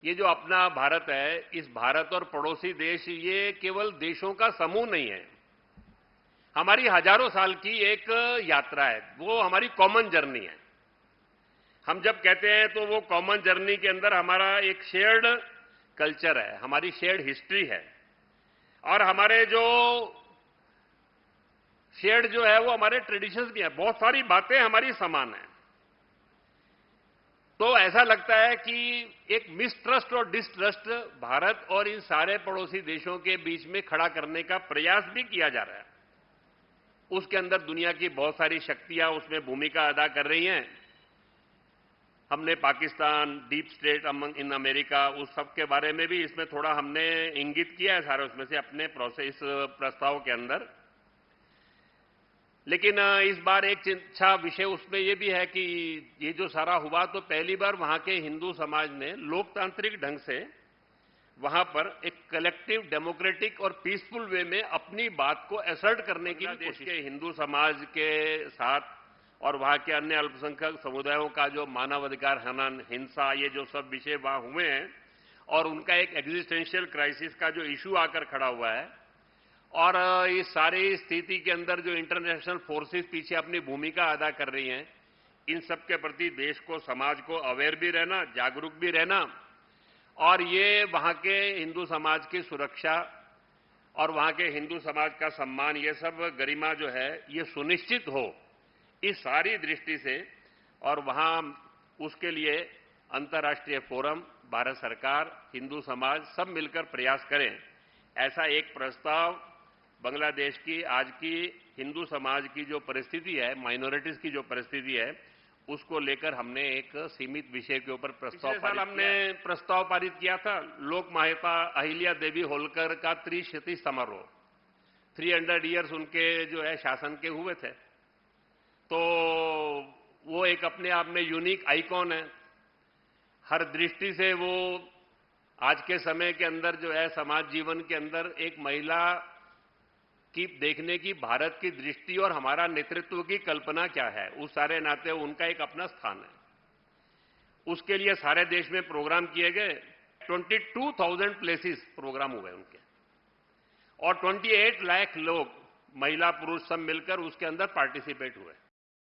ये जो अपना भारत है, इस भारत और पड़ोसी देश, ये केवल देशों का समूह नहीं है। हमारी हजारों साल की एक यात्रा है, वो हमारी कॉमन जर्नी है। हम जब कहते हैं तो वो कॉमन जर्नी के अंदर हमारा एक शेयर्ड कल्चर है, हमारी शेयर्ड हिस्ट्री है, और हमारे जो शेयर्ड जो है वो हमारे ट्रेडिशंस भी हैं। बहुत सारी बातें हमारी समान हैं। तो ऐसा लगता है कि एक मिसट्रस्ट और डिसट्रस्ट भारत और इन सारे पड़ोसी देशों के बीच में खड़ा करने का प्रयास भी किया जा रहा है। उसके अंदर दुनिया की बहुत सारी शक्तियां उसमें भूमिका अदा कर रही हैं। हमने Pakistan, deep state in America, उस सब के बारे में भी इसमें थोड़ा हमने इंगित किया है सारे उसमें से अपने प्रोसेस प्रस्ताव के अंदर। लेकिन इस बार एक अच्छा विषय उसमें यह भी है कि ये जो सारा हुआ तो पहली बार वहां के हिंदू समाज ने लोकतांत्रिक ढंग से वहां पर एक कलेक्टिव डेमोक्रेटिक और पीसफुल वे में अपनी बात को असर्ट करने की कोशिश की। हिंदू समाज के साथ और वहां के अन्य अल्पसंख्यक समुदायों का जो मानवाधिकार हनन, हिंसा, ये जो सब विषय वहां हुए हैं, और उनका एक एग्जिस्टेंशियल क्राइसिस का जो इशू आकर खड़ा हुआ है, और इस सारी स्थिति के अंदर जो इंटरनेशनल फोर्सेस पीछे अपनी भूमिका अदा कर रही हैं, इन सब के प्रति देश को, समाज को अवेयर भी रहना, जागरूक भी रहना, और ये वहां के हिंदू समाज की सुरक्षा और वहां के हिंदू समाज का सम्मान, ये सब गरिमा जो है ये सुनिश्चित हो, इस सारी दृष्टि से, और वहां उसके लिए अंतर्राष्ट्रीय फोरम, भारत सरकार, हिंदू समाज सब मिलकर प्रयास करें, ऐसा एक प्रस्ताव बांग्लादेश की आज की हिंदू समाज की जो परिस्थिति है, माइनॉरिटीज की जो परिस्थिति है, उसको लेकर हमने एक सीमित विषय के ऊपर प्रस्ताव पारित किया। हमने प्रस्ताव पारित किया था लोक माता अहिल्या देवी होलकर का त्रिशती समारोह। 300 ईयर्स उनके जो है शासन के हुए थे, तो वो एक अपने आप में यूनिक आइकॉन है। हर दृष्टि से वो आज के समय के अंदर जो है समाज जीवन के अंदर एक महिला की देखने की भारत की दृष्टि और हमारा नेतृत्व की कल्पना क्या है, उस सारे नाते उनका एक अपना स्थान है। उसके लिए सारे देश में प्रोग्राम किए गए। 22,000 प्लेसेस प्रोग्राम हुए उनके, और 28 लाख लोग, महिला पुरुष सब मिलकर उसके अंदर पार्टिसिपेट हुए।